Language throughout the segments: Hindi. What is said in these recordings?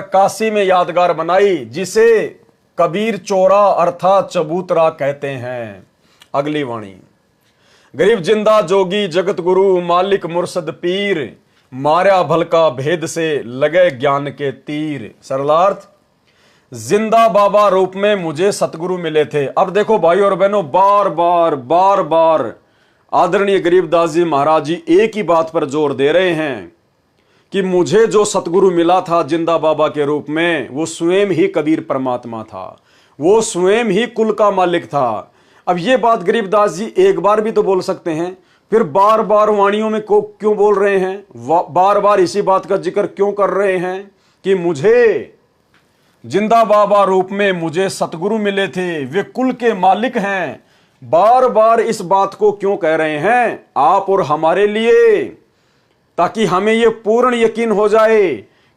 काशी में यादगार बनाई, जिसे कबीर चोरा अर्थात चबूतरा कहते हैं। अगली वाणी। गरीब जिंदा जोगी जगत गुरु मालिक मुर्शद पीर, मारा भलका भेद से लगे ज्ञान के तीर। सरलार्थ, जिंदा बाबा रूप में मुझे सतगुरु मिले थे। अब देखो भाई और बहनों, बार बार आदरणीय गरीबदास जी महाराज जी एक ही बात पर जोर दे रहे हैं कि मुझे जो सतगुरु मिला था जिंदा बाबा के रूप में, वो स्वयं ही कबीर परमात्मा था, वो स्वयं ही कुल का मालिक था। अब ये बात गरीबदास जी एक बार भी तो बोल सकते हैं, फिर बार बार वाणियों में क्यों बोल रहे हैं, बार बार इसी बात का जिक्र क्यों कर रहे हैं कि मुझे जिंदा बाबा रूप में मुझे सतगुरु मिले थे, वे कुल के मालिक हैं। बार बार इस बात को क्यों कह रहे हैं आप और हमारे लिए, ताकि हमें यह पूर्ण यकीन हो जाए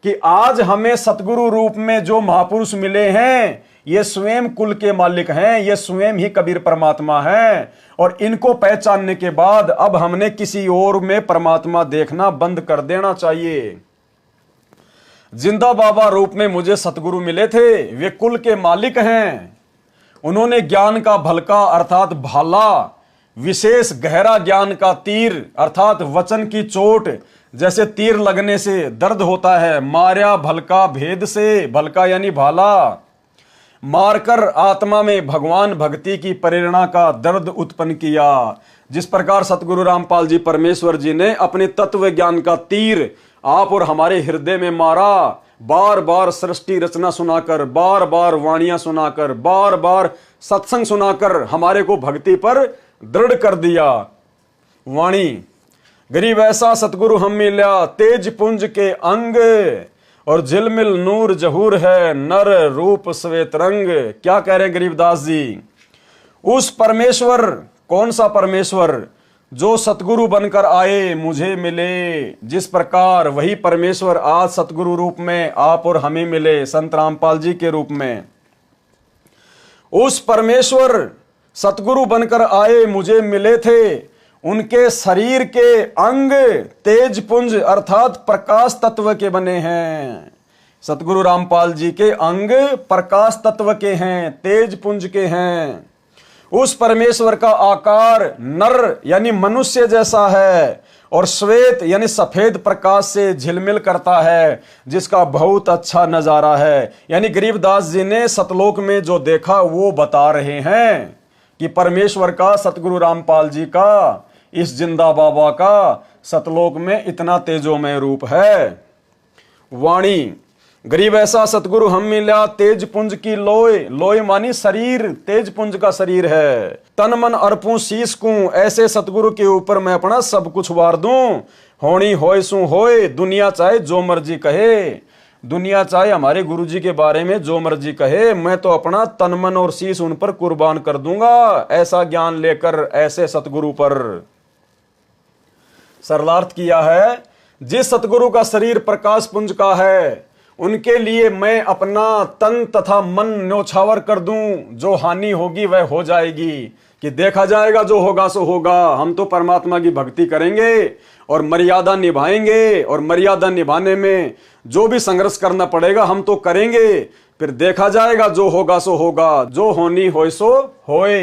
कि आज हमें सतगुरु रूप में जो महापुरुष मिले हैं, ये स्वयं कुल के मालिक हैं, ये स्वयं ही कबीर परमात्मा हैं। और इनको पहचानने के बाद अब हमने किसी और में परमात्मा देखना बंद कर देना चाहिए। जिंदा बाबा रूप में मुझे सतगुरु मिले थे, वे कुल के मालिक हैं। उन्होंने ज्ञान का भलका अर्थात भाला, विशेष गहरा ज्ञान का तीर अर्थात वचन की चोट, जैसे तीर लगने से दर्द होता है, मारा भलका भेद से, भलका यानी भाला, मारकर आत्मा में भगवान भक्ति की प्रेरणा का दर्द उत्पन्न किया। जिस प्रकार सतगुरु रामपाल जी परमेश्वर जी ने अपने तत्व ज्ञान का तीर आप और हमारे हृदय में मारा, बार बार सृष्टि रचना सुनाकर, बार बार वाणियां सुनाकर, बार बार सत्संग सुनाकर हमारे को भक्ति पर दृढ़ कर दिया। वाणी। गरीब ऐसा सतगुरु हम मिला, तेज पुंज के अंग और झिलमिल नूर जहूर है, नर रूप श्वेत रंग। क्या कह रहे हैं गरीबदास जी? उस परमेश्वर, कौन सा परमेश्वर? जो सतगुरु बनकर आए मुझे मिले, जिस प्रकार वही परमेश्वर आज सतगुरु रूप में आप और हमें मिले, संत रामपाल जी के रूप में। उस परमेश्वर सतगुरु बनकर आए मुझे मिले थे, उनके शरीर के अंग तेज पुंज अर्थात प्रकाश तत्व के बने हैं। सतगुरु रामपाल जी के अंग प्रकाश तत्व के हैं, तेज पुंज के हैं। उस परमेश्वर का आकार नर यानी मनुष्य जैसा है और श्वेत यानी सफेद प्रकाश से झिलमिल करता है, जिसका बहुत अच्छा नजारा है। यानी गरीबदास जी ने सतलोक में जो देखा वो बता रहे हैं कि परमेश्वर का, सतगुरु रामपाल जी का, इस जिंदा बाबा का सतलोक में इतना तेजोमय रूप है। वाणी। गरीब ऐसा सतगुरु हम मिला, तेज पुंज की लोय, लोय मानी शरीर, तेज पुंज का शरीर है। तन मन अर्पूं शीस को, ऐसे सतगुरु के ऊपर मैं अपना सब कुछ वार दूं। होनी होय सु होय, दुनिया चाहे जो मर्जी कहे, दुनिया चाहे हमारे गुरु जी के बारे में जो मर्जी कहे, मैं तो अपना तन मन और शीस उन पर कुर्बान कर दूंगा, ऐसा ज्ञान लेकर ऐसे सतगुरु पर। सरलार्थ किया है, जिस सतगुरु का शरीर प्रकाश पुंज का है, उनके लिए मैं अपना तन तथा मन न्योछावर कर दूं। जो हानि होगी वह हो जाएगी, कि देखा जाएगा, जो होगा सो होगा। हम तो परमात्मा की भक्ति करेंगे और मर्यादा निभाएंगे, और मर्यादा निभाने में जो भी संघर्ष करना पड़ेगा हम तो करेंगे। फिर देखा जाएगा, जो होगा सो होगा, जो होनी होय सो होए।